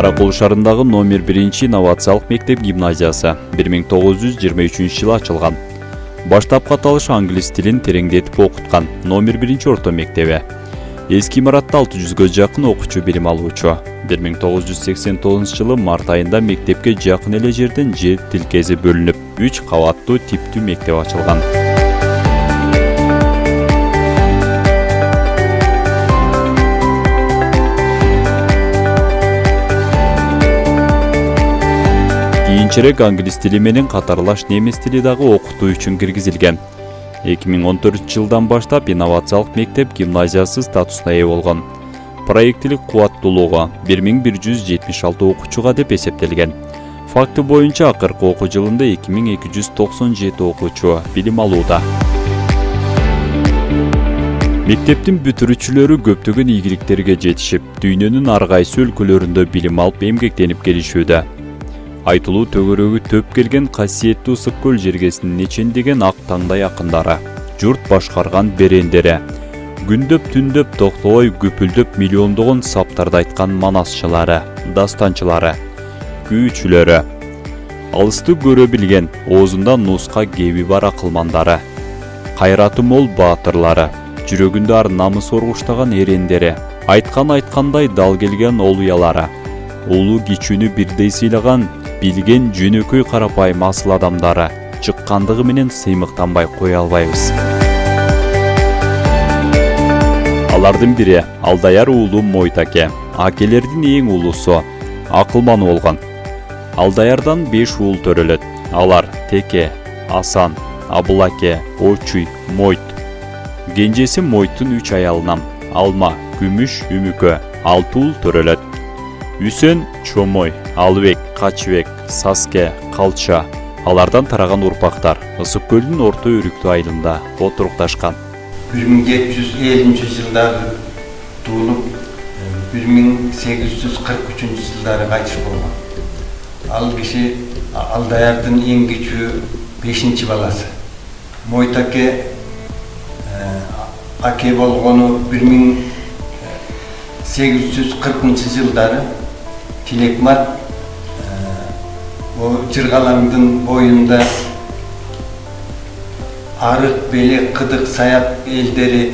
Каракол шаарындагы номер 1 инновациялык мектеп гимназиясы 1923 жылы ачылган. Баштапкы аталыш англис тилин тереңдетип окуткан номер 1 орто мектеби. Эски имаратта 600га жакын окуучу билим алуучу. 1989 жылы март айында мектепке жакын эле жерден жер тилкези бөлүнүп, 3 кабаттуу типтүү мектеп ачылган. Кийинчерээк англис тили менен катарлаш немис тили дагы окутуу үчүн киргизилген. 2014 жылдан баштап инновациялык мектеп гимназиясы статусуна ээ болгон. Проектилик кубаттуулугу 1176 окуучуга деп эсептелген. Факты боюнча акыркы окуу жылында 2297 окуучу билим алууда. Мектептин бүтүрүүчүлөрү көптөгөн ийгиликтерге жетишип, дүйнөнүн ар кайсы өлкөлөрүндө билим алып эмгектенип келишүүдө. Айтылуу төгөрөгү төп келген касиеттүү Ысык көл жергесинин ичиндеген ак таңдай акындары, журт башкарган берендери, күндөп түндөп токтобой күпүлдөп миллиондогон саптарды айткан манасчылары, дастанчылары, күүчүлөрү, алысты көрө билген, оозунда нуска кеби бар акылмандары, кайраты мол баатырлары, жүрөгүндө ар намыс оргуштаган эрендери, айткандай дал келген олуялары, улуу кичүүнү бирдей сыйлаган билген жөнөкөй карапайым асыл адамдары чыккандыгы менен сыймыктанбай кое албайбыз. Алардын бири Алдаяр уулу Мойт аке, акелердин эң улуусу, акылман болгон. Алдаярдан 5 уул төрөлөт. Алар Теке, Асан, Абылаке, Очуй, Мойт. Кенжеси Мойттун 3 аялынан Алма, Күмүш, Үмүкө 6 уул төрөлөт. Үсөн, Чомой, Албек, Качыбек, Саске, Калча, алардан тараган урпактар Ысык көлдүн орто өрүктүү айылында отурукташкан. 1750 жылдары туулуп, 1843 жылдары кайтыш болгон. Ал киши Алдаярдын эң кичүү 5-чи баласы. Мойт аке болгону 1840 жылдары Тилекмат Жыргалаңдын боюнда арык, белек, кыдык, саяп элдери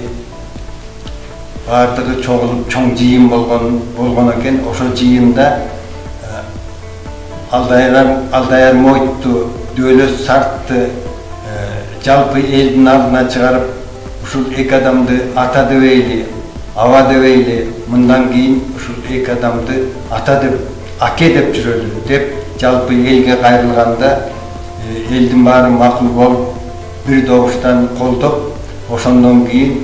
бардыгы чогулуп чоң жыйын болгон экен. Ошо жыйында Алдаяр Мойту дөөлөс сартты жалпы элдин алдына чыгарып, ушул эки адамды ата дебейли, аба дебейли, мындан кийин ушул эки адамды ата деп, аке деп жүрөлү деп жалпы элге кайрылганда элдин баары макул болуп бир добуштан колдоп, ошондон кийин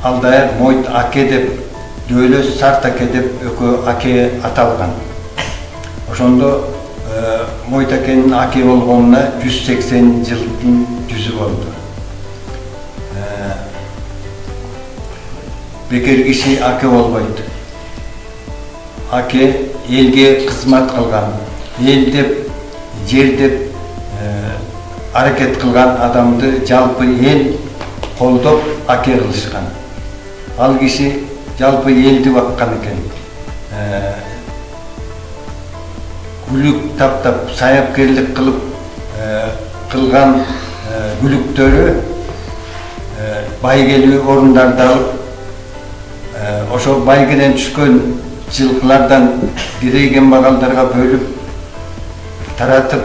Алдаяр Мойт аке деп, дөөлөс Сарт аке деп экөө аке аталган. Ошондо Мойт акенин аке болгонуна 180 жылдын жүзү болду. Бекер киши аке болбойт. Аке элге кызмат кылган, эл деп, жер деп аракет кылган адамды жалпы эл колдоп аке кылышкан. Ал киши жалпы элди баккан экен. Күлүк таптап, саяпкерлик кылып кылган күлүктөрү байгелүү орундарда алып, ошо байгеден түшкөн жылкылардан кирейген багалдарга бөлүп таратып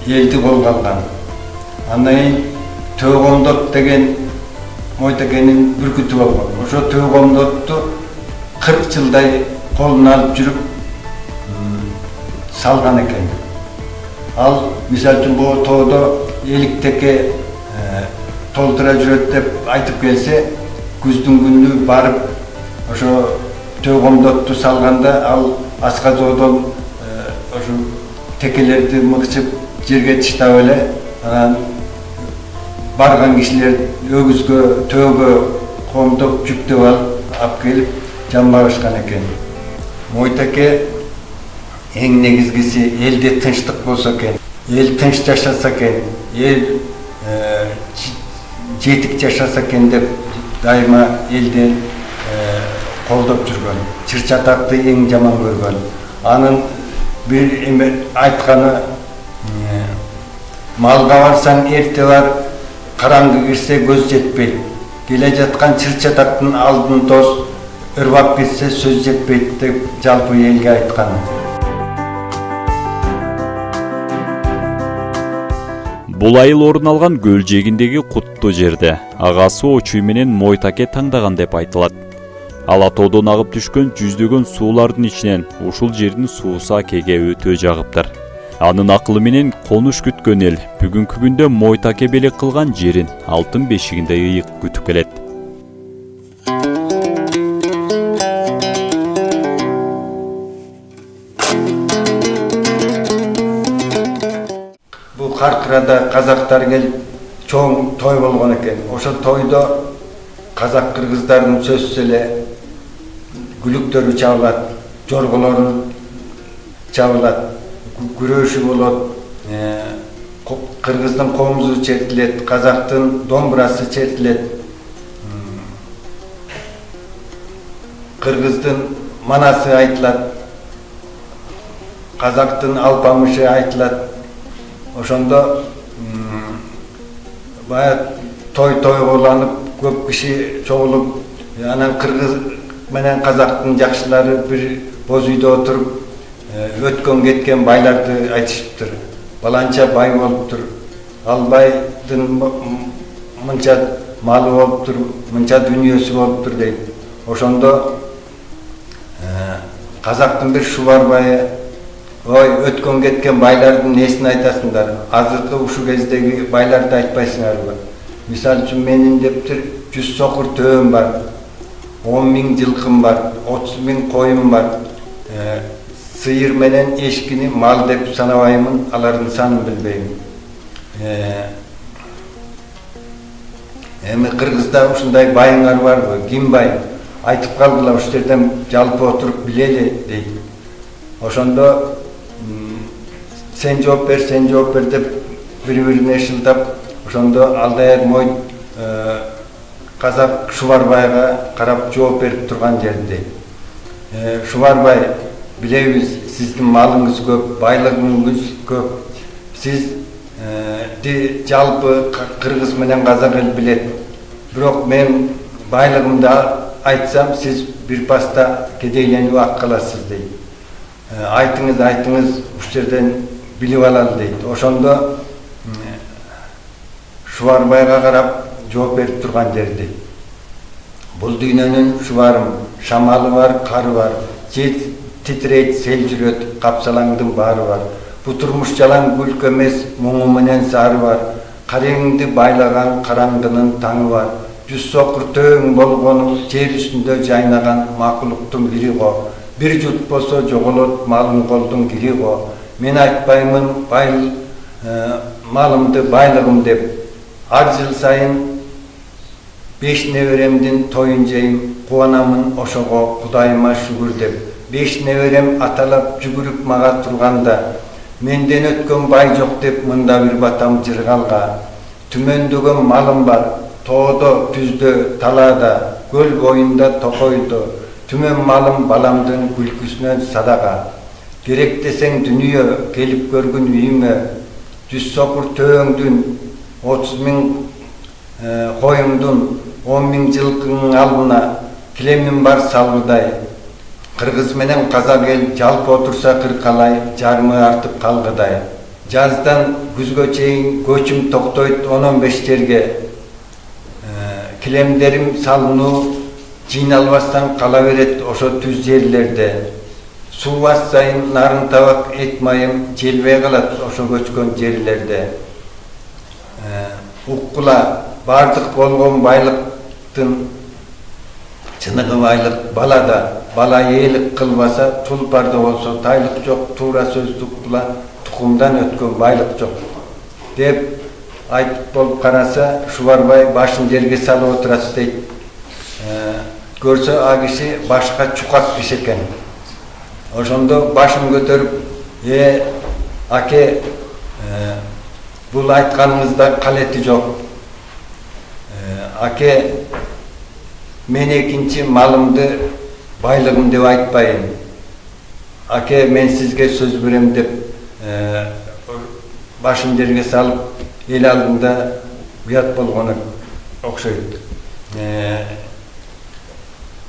элди колго алган. Андан кийин Төгөмдот деген Мойт акенин бүркүтү болгон. Ошо Төгөмдотту 40 жылдай колуна алып жүрүп салган экен. Ал мисалы үчүн бул тоодо эликтеке толтура жүрөт деп айтып келсе, күздүн күнү барып ошо Төгөмдотту салганда ал асказоодон ошо текелерди мыкчып жерге таштап эле, анан барган кишилер өгүзгө, төөгө коомдоп жүктөп алып келип жамбашкан экен. Мойт аке эң негизгиси элде тынчтык болсо экен, эл тынч жашаса экен, эл жетик жашаса экен деп дайыма элден колдоп жүргөн, чыр-чатакты эң жаман көргөн. Анын bir aytkаны малга барсаң эрте бар, караңгы кирсе көз жетпейт. Келе жаткан чыр-чатактын алдын тос, ырбап кетсе сөз жетпейт деп жалпы элге айткан. Бул айыл орун алган көл жээгиндеги куттуу жерде ага суу очуй менен Мойтаке таңдаган деп айтылат. Ала тоодон агып түшкөн жүздөгөн суулардын ичинен ушул жердин суусу Акеге өтө жагыптыр. Анын акылы менен конуш күткөн эл бүгүнкү күндө Мойтаке белек кылган жерин алтын бешигинде ыйык күтүп келет. Бул Каркырада казактар келип чоң той болгон экен. Ошол тойдо казак кыргыздардын сөзсүз эле күлүктөрү чабылат, жорголору чабылат, күрөшү болот, кыргыздын комузу чертилет, казактын домбурасы чертилет, кыргыздын манасы айтылат, казактын алпамышы айтылат. Ошондо бая той тойланып, көп киши чогулуп, анан кыргыз менен казактын жакшылары бир боз үйдө отуруп, өткөн кеткен байларды айтышыптыр. Баланча бай болуптур, ал байдын мынча малы болуптур, мынча дүнүйөсү болуптур дейт. Ошондо казактын бир шубар байы, ой, өткөн кеткен байлардын несин айтасыңдар, азыркы ушу кездеги байларды айтпайсыңарбы? Мисал үчүн менин дептир 100 сокур төөм бар, 10.000 жылкым бар, 30.000 коюм бар. Сыйыр менен эшкини мал деп санабаймын, алардын санын билбейм. Эми кыргызда ушундай байыңар барбы? Ким бай? Айтып калгыла, ушул жерден жалпы отуруп билели дейт. Ошондо сен жооп бер деп бири-бирине шылдап, ошондо Алдаяр Мойт казак Шубарбайга карап жооп берип турган жерде. Шубарбай, билебиз, сиздин малыңыз көп, байлыгыңыз көп. Сизди жалпы кыргыз менен казак эл билет. Бирок мен байлыгымды айтсам, сиз бир паста кедейленип ак каласыз дейт. Айтыңыз, ушул жерден билип алалы дейт. Ошондо Шубарбайга карап жооп берип турган жерде. Бул дүйнөнүн шубарым, шамалы бар, кары бар. Жер титрейт, сел жүрөт, капсалаңдын баары бар. Бу турмуш жалаң күлкү эмес, муңу менен сары бар. Кареңди байлаган караңгынын таңы бар. 100 сокур төөң болгону жер үстүндө жайнаган макулуктун бири го. Bir жут болсо жоголот малым колдун кири го. Мен айтпаймын малымды байлыгым деп. Ар жыл сайын 5 неберемдин тоюн жейм, кубанамын ошого Кудайыма шүгүр деп. 5 неберем аталап жүгүрүп мага турганда, менден өткөн бай жок деп мында бир батам жыргалга. Түмөндөгөн малым бар, тоодо, түздө, талаада, көл боюнда, токойдо. Түмөн малым баламдын күлкүсүнөн садака. Керек десең дүнүйө келип көргүн үйүмө. 100 сокур төөңдүн, 30.000 коюңдун, 10.000 жылкыңдын алдына килемим бар салгыдай. Кыргыз менен казак эл жалпы отурса кыркалай, жарымы артып калгыдай. Жаздан күзгө чейин көчүм токтойт 10-15 жерге. Килемдерим салынуу жыйналбастан кала берет ошо түз жерлерде. Суу бассайын нарын табак эт майым желбей калат ошо көчкөн жерлерде. Уккула бардык болгон байлыктын чыныгы байлык балада. Бала ээлик кылбаса тулпарда болсо тайлык жок, туура сөздүк була тукумдан өткөн байлык жок деп айтып болуп караса, Шубарбай башын жерге салып отурат дейт. Көрсө а киши башка чукак киши экен. Ошондо башын көтөрүп, аке, бул айтканыңызда калети жок. Аке, мен экинчи малымды байлығым деп айтпайын. Аке, мен сізге сөз берем деп башын жерге салып, ел алдында ұят болғаны оқшайды.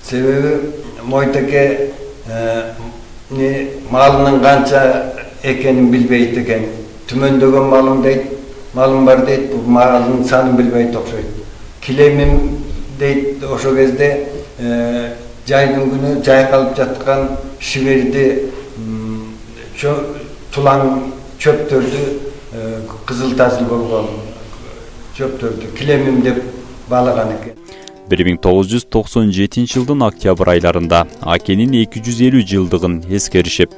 Себебі Мойтаке малының қанша екенін білбейді екен. Түмендеген малым бар дейді, бұл малының санын білбейді оқшайды. Килемім дейді, ошо кезде жайдың күні жайқалып жатқан шиберді тулан чөптөрдү кызыл тасыл болгон чөптөрдү килемим деп балаган экен. 1997 жылдын октябрь айларында Акенин 250 жылдыгын эскеришип,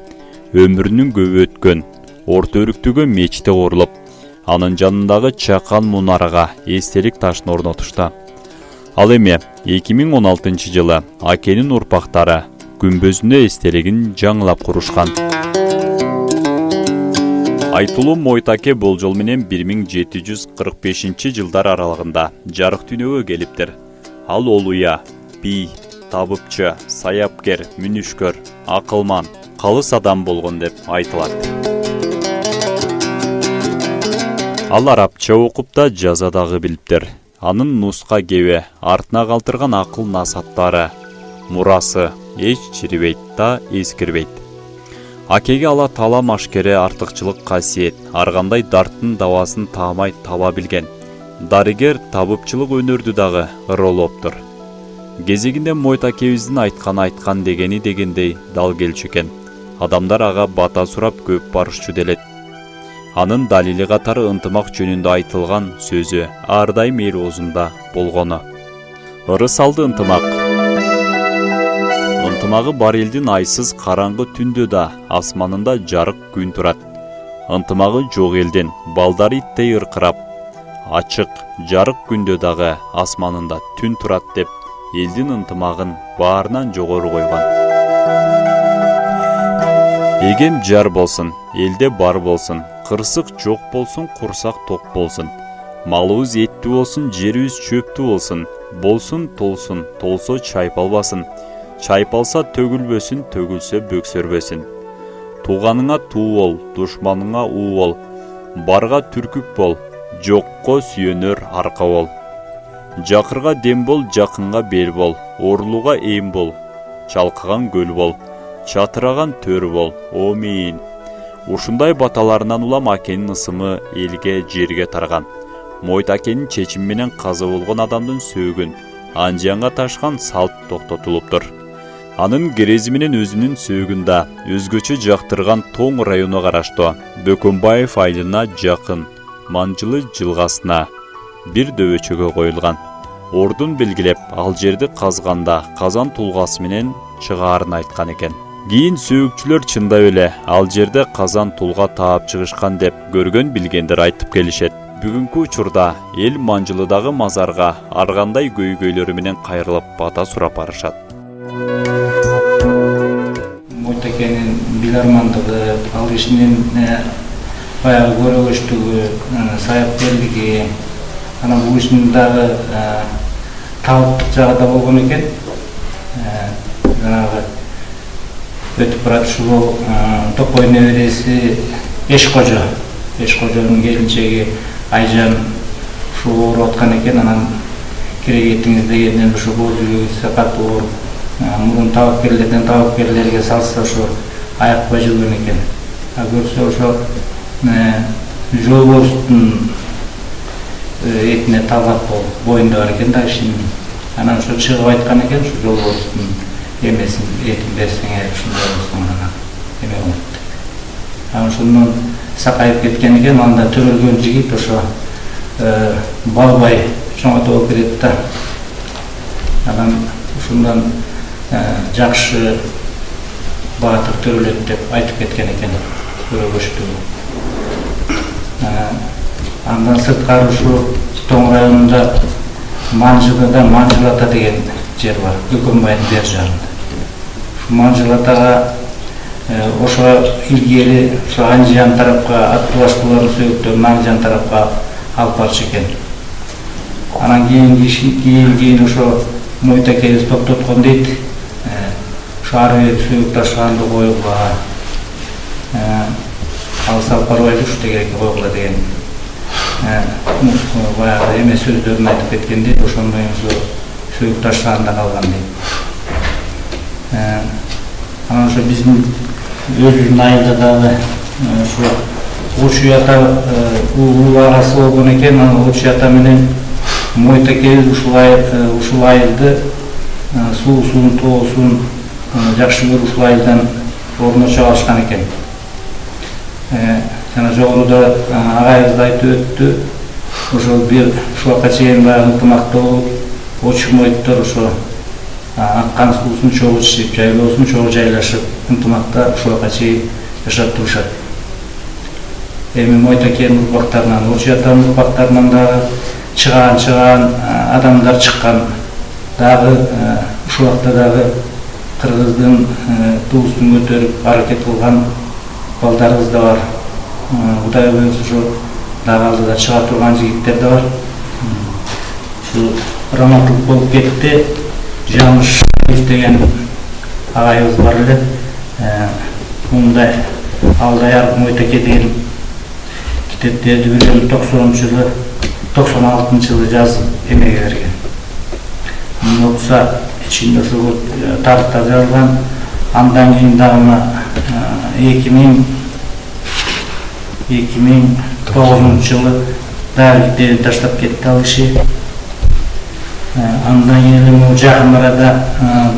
өмүрүнүн көбү өткөн орто өрүктөгө мечити курулуп, анын жанындагы чакан мунарага эстелик ташын орнотушту. Ал эми 2016 жылы Акенин урпактары күмбөзүнө эстелигин жаңылап курушкан. Айтулуу Мойтаке болжол менен 1745 жылдар аралыгында жарык дүйнөгө келиптир. Ал олуя, бий, табыпчы, саяпкер, мүнүшкөр, акылман, калыс адам болгон деп айтылат. Ал арабча окуп да жаза дагы билиптир. Анын нуска кебе, артына калтырган акыл насаттары, мурасы эч чирибейт да эскирбейт. Акеге ала тала машкере артыкчылык касиет, ар кандай дарттын дабасын таамай таба билген. Дарыгер табыпчылык өнөрдү дагы ыролоптур. Кезегинде Мойтакебиздин айткан дегени дегендей дал келчү экен. Адамдар ага бата сурап көп барышчу делет. Анын далили катары ынтымак жөнүндө айтылган сөзү ар дайым эл оозунда болгону. Ыры салды ынтымак. Ынтымагы бар элдин айсыз караңгы түндө да асманында жарык күн турат. Ынтымагы жок элдин балдары иттей ыркырап, ачык жарык күндө дагы асманында түн турат деп элдин ынтымагын баарынан жогору койгон. Эгем жар болсун, элде бар болсун, кырсык жок болсун, курсак ток болсун. Малыбыз эттүү болсун, жерибиз чөптүү болсун, толсун, толсо чайпалбасын. Чайпалса төгүлбөсүн, төгүлсө бөксөрбөсүн. Туганыңа туу бол, душманыңа уу бол. Барга түркүк бол, жокко сүйөнөр арка бол. Жакырга дем бол, жакынга бел бол. Орлууга эм бол, чалкыган көл бол. Чатыраган төр бол, омейин. Ушундай баталарынан улам Акенин ысымы элге, жерге тарган. Мойтакенин чечими менен каза болгон адамдын сөөгүн, анжанга ташкан салт токтотулуптур. Анын керези менен өзүнүн сөөгүндө өзгөчө жактырган Тоң району караштуу Бөкөнбаев айылына жакын Манжылы жылгасына бир дөбөчөгө коюлган. Ордун белгилеп, ал жерди казганда казан тулгасы менен чыгаарын айткан экен. Кийин сөөгчүлөр чындап эле ал жерде казан тулга таап чыгышкан деп көргөн билгендер айтып келишет. Бүгүнкү учурда эл Манжылыдагы мазарга ар кандай көйгөйлөрү менен кайрылып бата сурап барышат. Мойтакенин билармандыгы, ал кишинин баягы көрөгөчтүгү, саяпкерлиги, анан бул кишинин дагы табыттык жагы да болгон экен. Жанагы өтүп барат ушул Топой небереси Эшкожонун келинчеги Айжан ушул ооруп аткан экен. Анан керегетиңиз дегенден ушул бул жүрөгү катуу мурун табапкерлерге салса ошо аякпай жүргөн экен. Көрсө ошо жолборстун этине талгат болуп боюнда бар экен да кишинин. Анан ошо чыгып айткан экен, ушу жолборстун эмесин этин берсеңер ушундай болсо анан эме болот. Анан ошондон сакайып кеткен экен. Анда төрөлгөн жигит ошо балбай чоңото болуп кетет да. Анан ушундан жакшы баатыр төрөлөт деп айтып кеткен экен көрөгөчтүгү. Андан сырткары ушу Тоң районунда Манжылыда Манжылата деген жер бар, Бөкөнбайдын бер жагында. Ушу Манжылатага ошо илгери ушу Анжан тарапка аттыбаштуулардын сөөгүттөрүн Анжан тарапка алып барчу экен. Анан кийин ошо Мойтакебиз токтоткон дейт. Şu araya suyup taşlandı koyuğa. Alsal parayı düştü gerek koyuğa deyen. Bayağı emes sözlerini aytıp ketkendi, oşondan şu suyup taşlandı kalgan deyip. Ama şu bizim özünün ayında da şu Uçuyata uğur arası olgun eken, uçuyata menen Moyteke uşul ayıldı, suusun, toğusun, jakşı bir uşul ayıldan oruna çağırışkan eken. Jana joğruda ağayızda aytı öttü, uşul bir şu vaka çeyin bayağı ıntımakta olup, oçuk moytlar uşu akkan suusun çoğu çişip, jaylosun çoğu jaylaşıp, ıntımakta şu vaka çeyin yaşap duruşat. Moytake'nin urbaklarından, Uçuyata'nın urbaklarından da çıkan adamlar çıkan, dağı şu vakta dağı Kırgızdın tuğusunu götürüp hareket kılgan baldarımız da var. Uday boyunca şu dağalda da çığa turgan jigitler de var. Şu ramatlık bolup ketti, Janusz degen ağayımız var öyle. Bunda Aldayar Moytake deyin kitaplarda bilen 96 yılı yazıp emeği vergen. Yoksa içinde şu tarihte yazılan andan keyin dağına 2009 yılı dergide taşlap ketdi alışı. Andan keyin o jakınlarda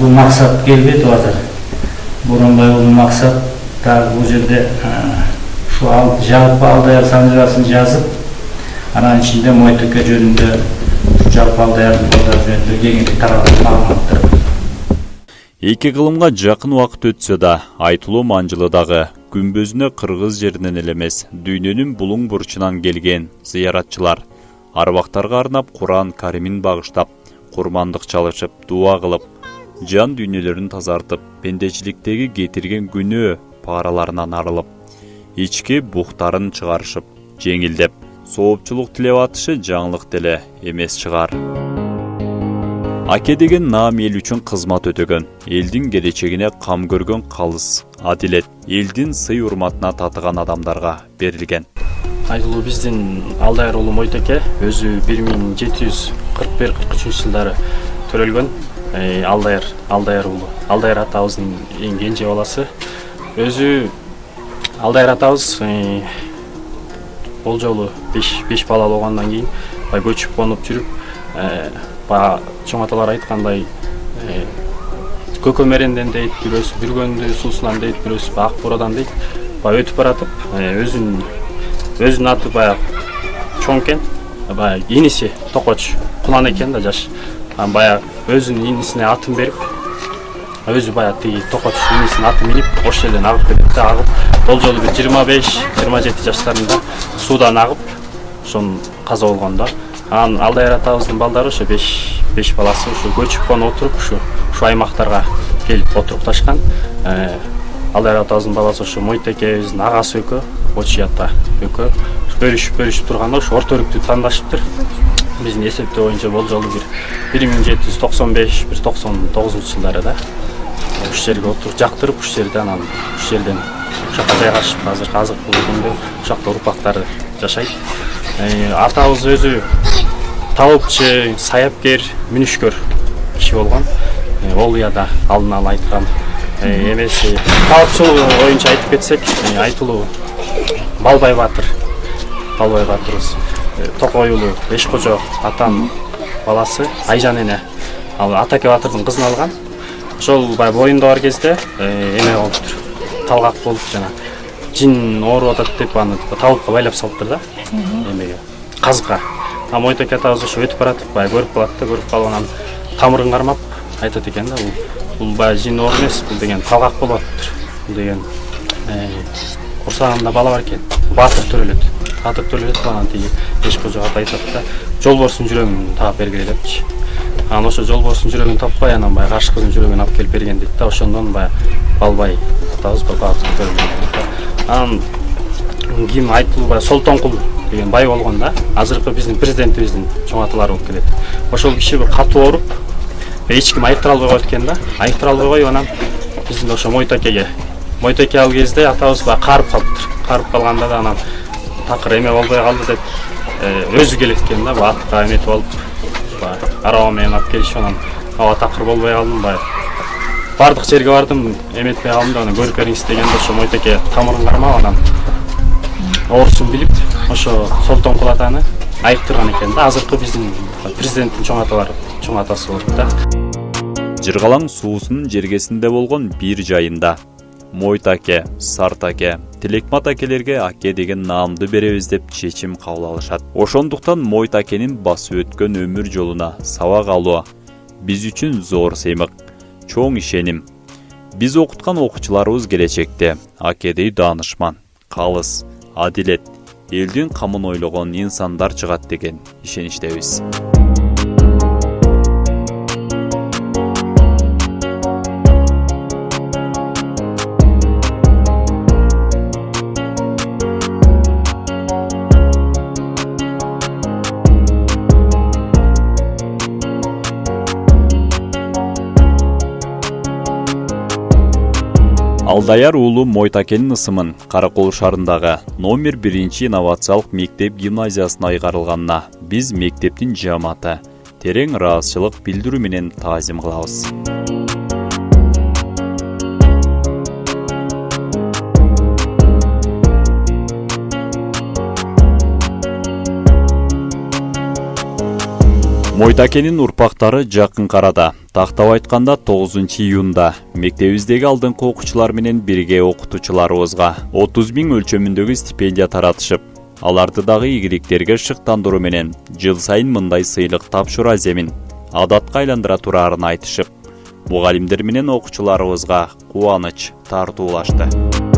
bu maksat gelbedi hazır. Boronbay bu maksat da bu yerde şu jalpı Aldayar sancaсын жазып, анан içinde Moytake жөнүндө jalpı Aldayardын балдары жөнүндө кеңири таралган маалыматтар. Эки кылымга жакын убакыт өтсө да, Айтылуу Манжылыдагы күмбөзүнө кыргыз жеринен эле эмес, дүйнөнүн булуң бурчунан келген зыяратчылар арбактарга арнап Куран Каримин багыштап, курмандык чалышып, дуа кылып, жан дүйнөлөрүн тазартып, пендечиликтеги кетирген күнөө параларынан арылып, ички буктарын чыгарышып, жеңилдеп, соопчулук тилеп атышы жаңылык деле эмес чыгар. Аке деген наам эл үчүн кызмат өтөгөн, элдин келечегине кам көргөн калыс, адилет, элдин сый урматына татыган адамдарга берилген. Айтылуу биздин Алдайар уулу Moytake өзү 1741-43 жылдары төрөлгөн. Алдайар уулу, Алдайар атабыздын эң кенже баласы. Өзү Алдайар атабыз бул жолу 5 балалы болгондон кийин көчүп конуп жүрүп, чоң аталар айткандай көкөмеренден дейт, бирөөсү бүргөндү суусунан дейт, бирөөсү ак бурадан дейт, өтүп баратып, өзүнүн аты баягы чоң экен, баягы иниси Токоч Кулан экен да жаш. Баягы өзүнүн инисине атын берип, өзү баягы тиги Токоч инисинин атын минип, ош жерден агып кетет да, агып, бул жолу 25-27 жаштарында суудан агып, ошон каза болгон да. Анан Алдайар атабыздын балдары ошо 5 баласы ушу көчүп конуп отуруп, ушу аймактарга келип отурукташкан. Алдайар атабыздын баласы ошо Moytake биздин агасы экөө, Очуята экөө бөлүшүп турганда ошо орто өрүктү тандашыптыр. Биздин эсептөө боюнча бул жолу 1795-99 жылдарда уш жерге отуруп жактырып, уш жерден ошака жайгашып, азыр бул күндө ошакта урпактары жашайт. Атабыз өзү табыпчы, саяпкер, мүнүшкөр киши болгон. Ол уяда алдын ала айткан эмеси табыпчылыгы боюнча айтып кетсек, Айтылуу Балбай Батырыбыз Токой уулу Бешкожо атанын баласы, Айжан эне ал Атаке Батырдын кызын алган. Ошол боюнда бар кезде эме болуптур. Талгак болуп жана жин ооруп атат деп аны табытка байлап салыптыр да. Эмеге казга. Moytake атабыз ошо өтүп баратып, көрүп калат да, көрүп калганан тамырын кармап айтат экен да, бул жин оор эмес, бул деген талгак болуп атыптыр. Бул деген курсагында бала бар экен, батыр төрөлөт. Анан тиги Бешкожо ата айтат да, жолборсун жүрөгүн таап бергиле депчи. Анан ошо жолборсун жүрөгүн таппай, анан каршы кыздын жүрөгүн алып келип берген дейт да, ошондон Балбай атабыз батыр төрөлгөн. Анан ким Айтылуу Солтонкул деген бай болгон да, азыркы биздин президентибиздин чоң аталары болуп келет. Ошол киши бир катуу ооруп, эч ким айыктыра албай койт экен да, айыктыра албай коюп, анан биздин ошо Мойтакеге ал кезде атабыз баягы карып калыптыр. Карып калганда да анан такыр эме болбой калды деп өзү келет экен да, атка эметип алып, баягы араба менен алып келишип, анан аба такыр болбой калдым, баягы бардык жерге бардым, эметпей калдым да, анан көрүп бериңиз дегенде ошо Мойтаке тамырын кармап, анан оорусун билип, ошо Солтон Кулатаны айыктырган экен да. Азыркы биздин президенттин чоң атасы болуп да. Жыргалаң суусунун жергесинде болгон бир жайында Мойтаке, Сартаке, Тилекмат акелерге аке деген наамды беребиз деп чечим кабыл алышат. Ошондуктан Мойтакенин басып өткөн өмүр жолуна сабак алуу биз үчүн зор сыймык, чоң ишеним. Биз окуткан окуучуларыбыз келечекте акедей даанышман, калыс, адилет, элдин камын ойлогон инсандар чыгат деген ишеничтебиз. Алдаяр уулу Мойтакенин ысымын Каракол шаарындагы номер 1 инновациялык мектеп гимназиясына айгарылганына биз мектептин жамааты терең ыраазычылык билдирүү менен таазим кылабыз. Мойтакенин урпактары жакын арада, тактап айтканда 9 июнда мектебиздеги алдыңкы окуучулар менен бирге окутуучуларыбызга 30 000 өлчөмүндөгү стипендия таратышып, аларды дагы ийгиликтерге шыктандыруу менен жыл сайын мындай сыйлык тапшыруу аземин адатка айландыра турарын айтышып, мугалимдер менен окуучуларыбызга кубаныч тартуулашты.